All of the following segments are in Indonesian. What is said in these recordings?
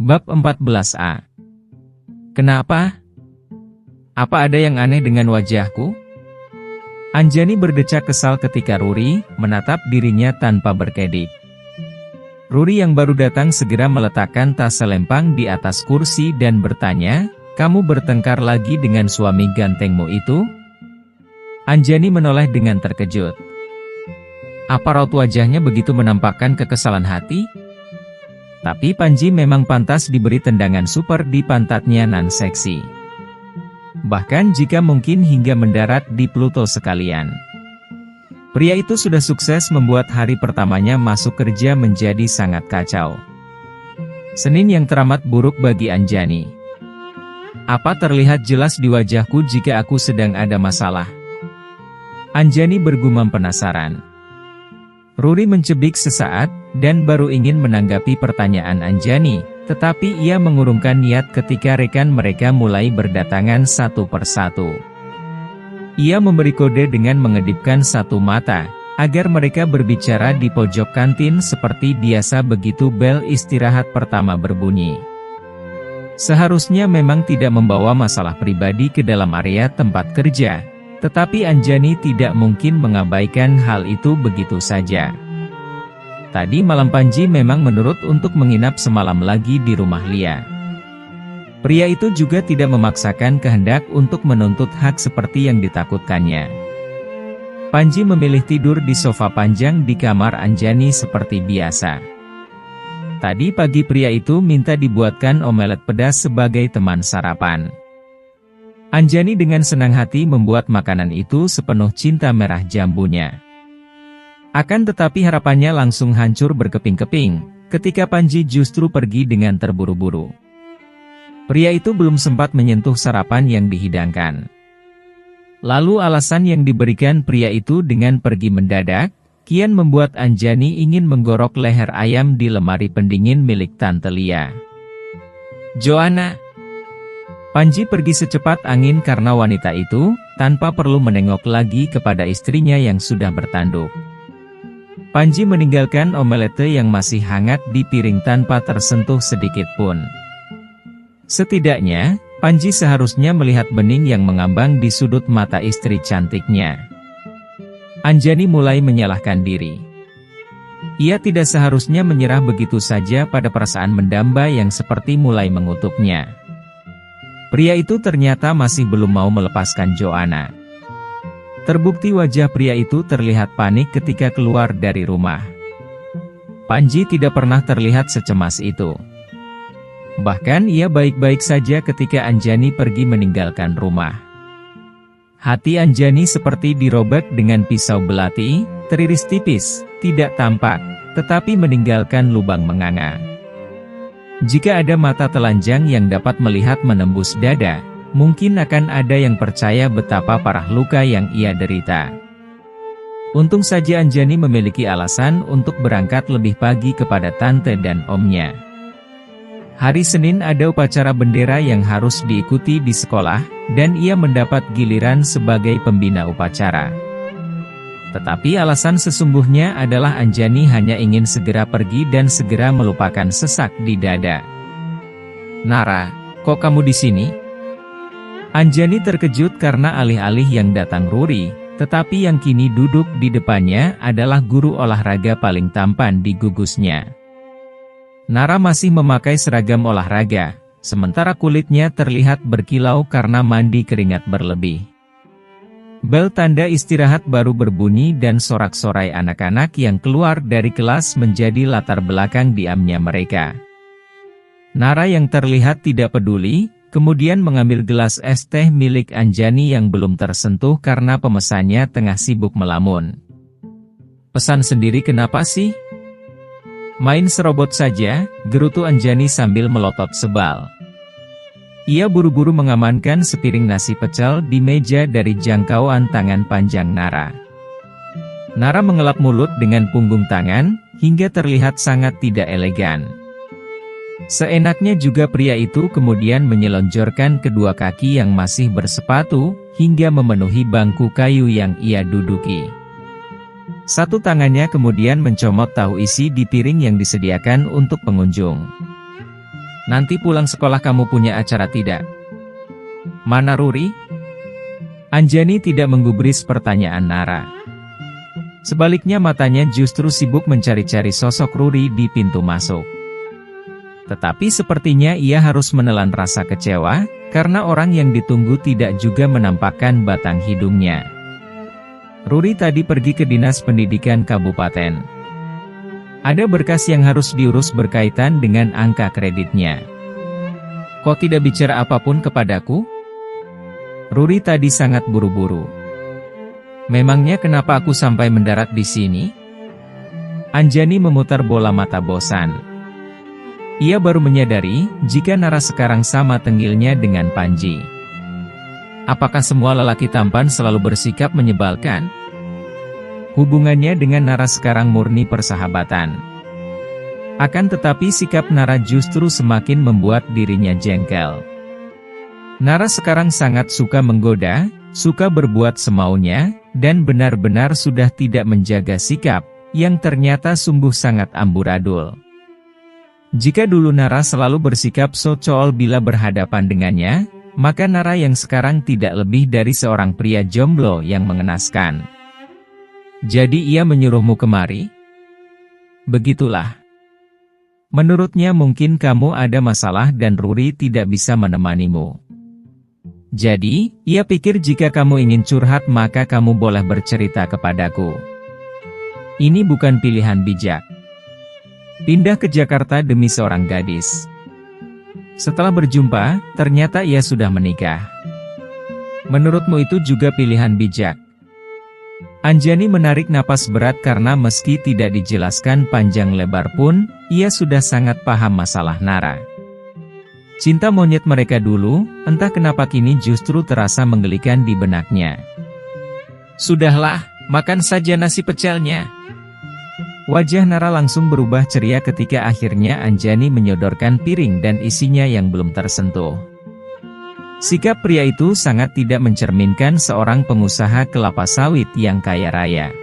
Bab 14a. Kenapa? Apa ada yang aneh dengan wajahku? Anjani berdecak kesal ketika Ruri menatap dirinya tanpa berkedip. Ruri yang baru datang segera meletakkan tas selempang di atas kursi dan bertanya, "Kamu bertengkar lagi dengan suami gantengmu itu?" Anjani menoleh dengan terkejut. Apa raut wajahnya begitu menampakkan kekesalan hati? Tapi Panji memang pantas diberi tendangan super di pantatnya nan seksi. Bahkan jika mungkin hingga mendarat di Pluto sekalian. Pria itu sudah sukses membuat hari pertamanya masuk kerja menjadi sangat kacau. Senin yang teramat buruk bagi Anjani. Apa terlihat jelas di wajahku jika aku sedang ada masalah? Anjani bergumam penasaran. Ruri mencebik sesaat, dan baru ingin menanggapi pertanyaan Anjani, tetapi ia mengurungkan niat ketika rekan mereka mulai berdatangan satu persatu. Ia memberi kode dengan mengedipkan satu mata, agar mereka berbicara di pojok kantin seperti biasa begitu bel istirahat pertama berbunyi. Seharusnya memang tidak membawa masalah pribadi ke dalam area tempat kerja, tetapi Anjani tidak mungkin mengabaikan hal itu begitu saja. Tadi malam Panji memang menurut untuk menginap semalam lagi di rumah Lia. Pria itu juga tidak memaksakan kehendak untuk menuntut hak seperti yang ditakutkannya. Panji memilih tidur di sofa panjang di kamar Anjani seperti biasa. Tadi pagi pria itu minta dibuatkan omelet pedas sebagai teman sarapan. Anjani dengan senang hati membuat makanan itu sepenuh cinta merah jambunya. Akan tetapi harapannya langsung hancur berkeping-keping, ketika Panji justru pergi dengan terburu-buru. Pria itu belum sempat menyentuh sarapan yang dihidangkan. Lalu alasan yang diberikan pria itu dengan pergi mendadak, kian membuat Anjani ingin menggorok leher ayam di lemari pendingin milik Tante Lia. "Joanna!" Panji pergi secepat angin karena wanita itu, tanpa perlu menengok lagi kepada istrinya yang sudah bertanduk. Panji meninggalkan omelette yang masih hangat di piring tanpa tersentuh sedikit pun. Setidaknya, Panji seharusnya melihat bening yang mengambang di sudut mata istri cantiknya. Anjani mulai menyalahkan diri. Ia tidak seharusnya menyerah begitu saja pada perasaan mendamba yang seperti mulai mengutuknya. Pria itu ternyata masih belum mau melepaskan Joanna. Terbukti wajah pria itu terlihat panik ketika keluar dari rumah. Panji tidak pernah terlihat secemas itu. Bahkan ia baik-baik saja ketika Anjani pergi meninggalkan rumah. Hati Anjani seperti dirobek dengan pisau belati, teriris tipis, tidak tampak, tetapi meninggalkan lubang menganga. Jika ada mata telanjang yang dapat melihat menembus dada, mungkin akan ada yang percaya betapa parah luka yang ia derita. Untung saja Anjani memiliki alasan untuk berangkat lebih pagi kepada tante dan omnya. Hari Senin ada upacara bendera yang harus diikuti di sekolah, dan ia mendapat giliran sebagai pembina upacara. Tetapi alasan sesungguhnya adalah Anjani hanya ingin segera pergi dan segera melupakan sesak di dada. "Nara, kok kamu di sini?" Anjani terkejut karena alih-alih yang datang Ruri, tetapi yang kini duduk di depannya adalah guru olahraga paling tampan di gugusnya. Nara masih memakai seragam olahraga, sementara kulitnya terlihat berkilau karena mandi keringat berlebih. Bel tanda istirahat baru berbunyi dan sorak-sorai anak-anak yang keluar dari kelas menjadi latar belakang diamnya mereka. Nara yang terlihat tidak peduli, kemudian mengambil gelas es teh milik Anjani yang belum tersentuh karena pemesannya tengah sibuk melamun. "Pesan sendiri kenapa sih?" "Main serobot saja," gerutu Anjani sambil melotot sebal. Ia buru-buru mengamankan sepiring nasi pecel di meja dari jangkauan tangan panjang Nara. Nara mengelap mulut dengan punggung tangan, hingga terlihat sangat tidak elegan. Seenaknya juga pria itu kemudian menyelonjorkan kedua kaki yang masih bersepatu, hingga memenuhi bangku kayu yang ia duduki. Satu tangannya kemudian mencomot tahu isi di piring yang disediakan untuk pengunjung. Nanti pulang sekolah kamu punya acara tidak? Mana Ruri? Anjani tidak menggubris pertanyaan Nara. Sebaliknya matanya justru sibuk mencari-cari sosok Ruri di pintu masuk. Tetapi sepertinya ia harus menelan rasa kecewa, karena orang yang ditunggu tidak juga menampakkan batang hidungnya. Ruri tadi pergi ke Dinas Pendidikan Kabupaten. Ada berkas yang harus diurus berkaitan dengan angka kreditnya. Kok tidak bicara apapun kepadaku? Ruri tadi sangat buru-buru. Memangnya kenapa aku sampai mendarat di sini? Anjani memutar bola mata bosan. Ia baru menyadari jika Nara sekarang sama tenggilnya dengan Panji. Apakah semua lelaki tampan selalu bersikap menyebalkan? Hubungannya dengan Nara sekarang murni persahabatan. Akan tetapi sikap Nara justru semakin membuat dirinya jengkel. Nara sekarang sangat suka menggoda, suka berbuat semaunya, dan benar-benar sudah tidak menjaga sikap, yang ternyata sungguh sangat amburadul. Jika dulu Nara selalu bersikap socool bila berhadapan dengannya, maka Nara yang sekarang tidak lebih dari seorang pria jomblo yang mengenaskan. Jadi ia menyuruhmu kemari? Begitulah. Menurutnya mungkin kamu ada masalah dan Ruri tidak bisa menemanimu. Jadi, ia pikir jika kamu ingin curhat maka kamu boleh bercerita kepadaku. Ini bukan pilihan bijak. Pindah ke Jakarta demi seorang gadis. Setelah berjumpa, ternyata ia sudah menikah. Menurutmu itu juga pilihan bijak? Anjani menarik napas berat karena meski tidak dijelaskan panjang lebar pun, ia sudah sangat paham masalah Nara. Cinta monyet mereka dulu, entah kenapa kini justru terasa menggelikan di benaknya. Sudahlah, makan saja nasi pecelnya. Wajah Nara langsung berubah ceria ketika akhirnya Anjani menyodorkan piring dan isinya yang belum tersentuh. Sikap pria itu sangat tidak mencerminkan seorang pengusaha kelapa sawit yang kaya raya.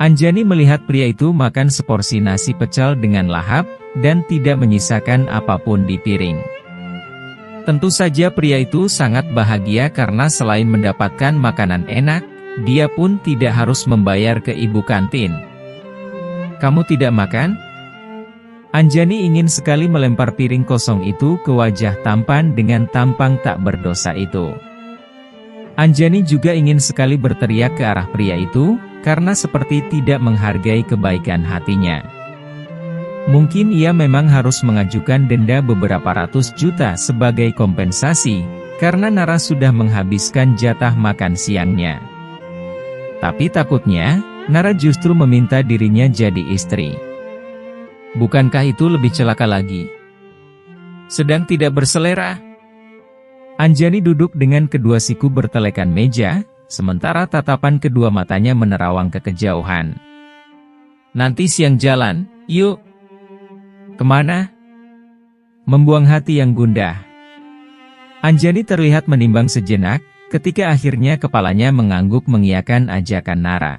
Anjani melihat pria itu makan seporsi nasi pecel dengan lahap, dan tidak menyisakan apapun di piring. Tentu saja pria itu sangat bahagia karena selain mendapatkan makanan enak, dia pun tidak harus membayar ke ibu kantin. Kamu tidak makan? Anjani ingin sekali melempar piring kosong itu ke wajah tampan dengan tampang tak berdosa itu. Anjani juga ingin sekali berteriak ke arah pria itu, karena seperti tidak menghargai kebaikan hatinya. Mungkin ia memang harus mengajukan denda beberapa ratus juta sebagai kompensasi, karena Nara sudah menghabiskan jatah makan siangnya. Tapi takutnya, Nara justru meminta dirinya jadi istri. Bukankah itu lebih celaka lagi? Sedang tidak berselera? Anjani duduk dengan kedua siku bertelekan meja, sementara tatapan kedua matanya menerawang ke kejauhan. Nanti siang jalan, yuk. Kemana? Membuang hati yang gundah. Anjani terlihat menimbang sejenak, ketika akhirnya kepalanya mengangguk mengiyakan ajakan Nara.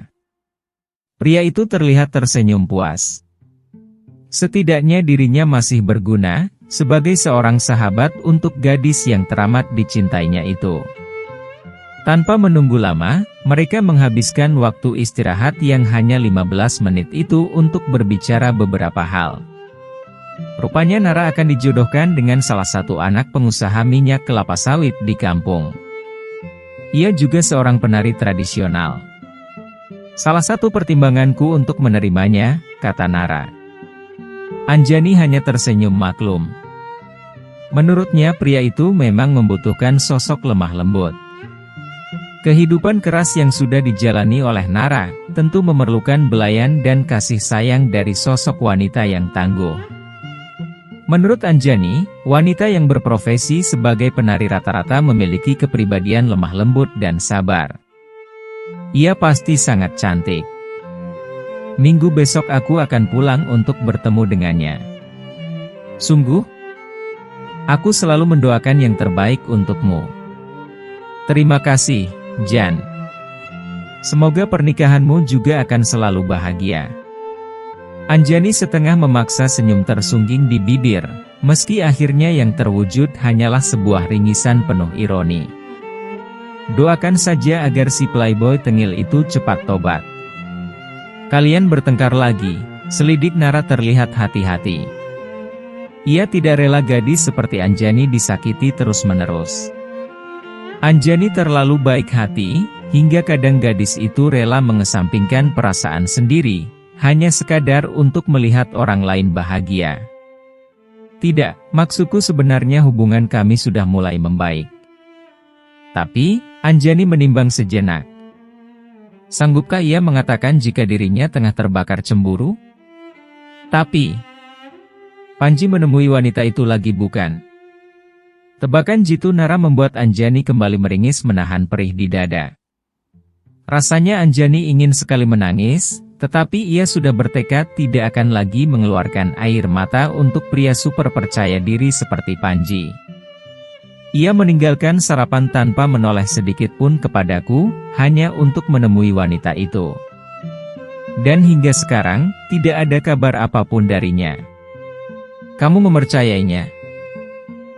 Pria itu terlihat tersenyum puas. Setidaknya dirinya masih berguna, sebagai seorang sahabat untuk gadis yang teramat dicintainya itu. Tanpa menunggu lama, mereka menghabiskan waktu istirahat yang hanya 15 menit itu untuk berbicara beberapa hal. Rupanya Nara akan dijodohkan dengan salah satu anak pengusaha minyak kelapa sawit di kampung. Ia juga seorang penari tradisional. Salah satu pertimbanganku untuk menerimanya, kata Nara. Anjani hanya tersenyum maklum. Menurutnya pria itu memang membutuhkan sosok lemah lembut. Kehidupan keras yang sudah dijalani oleh Nara, tentu memerlukan belayan dan kasih sayang dari sosok wanita yang tangguh. Menurut Anjani, wanita yang berprofesi sebagai penari rata-rata memiliki kepribadian lemah lembut dan sabar. Ia pasti sangat cantik. Minggu besok aku akan pulang untuk bertemu dengannya. Sungguh? Aku selalu mendoakan yang terbaik untukmu. Terima kasih, Jan. Semoga pernikahanmu juga akan selalu bahagia. Anjani setengah memaksa senyum tersungging di bibir, Meski akhirnya yang terwujud hanyalah sebuah ringisan penuh ironi. Doakan saja agar si playboy tengil itu cepat tobat. Kalian bertengkar lagi, selidik Nara terlihat hati-hati. Ia tidak rela gadis seperti Anjani disakiti terus-menerus. Anjani terlalu baik hati, hingga kadang gadis itu rela mengesampingkan perasaan sendiri, hanya sekadar untuk melihat orang lain bahagia. Tidak, maksudku sebenarnya hubungan kami sudah mulai membaik. Tapi, Anjani menimbang sejenak. Sanggupkah ia mengatakan jika dirinya tengah terbakar cemburu? Tapi, Panji menemui wanita itu lagi bukan? Tebakan jitu Nara membuat Anjani kembali meringis menahan perih di dada. Rasanya Anjani ingin sekali menangis, tetapi ia sudah bertekad tidak akan lagi mengeluarkan air mata untuk pria super percaya diri seperti Panji. Ia meninggalkan sarapan tanpa menoleh sedikit pun kepadaku, hanya untuk menemui wanita itu. Dan hingga sekarang, tidak ada kabar apapun darinya. Kamu mempercayainya?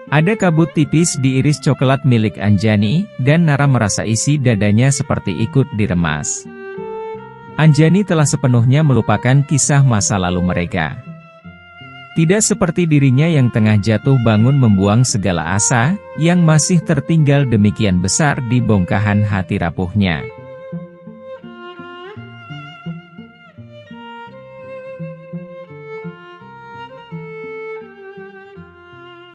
Ada kabut tipis di iris coklat milik Anjani, dan Nara merasa isi dadanya seperti ikut diremas. Anjani telah sepenuhnya melupakan kisah masa lalu mereka. Tidak seperti dirinya yang tengah jatuh bangun membuang segala asa, yang masih tertinggal demikian besar di bongkahan hati rapuhnya.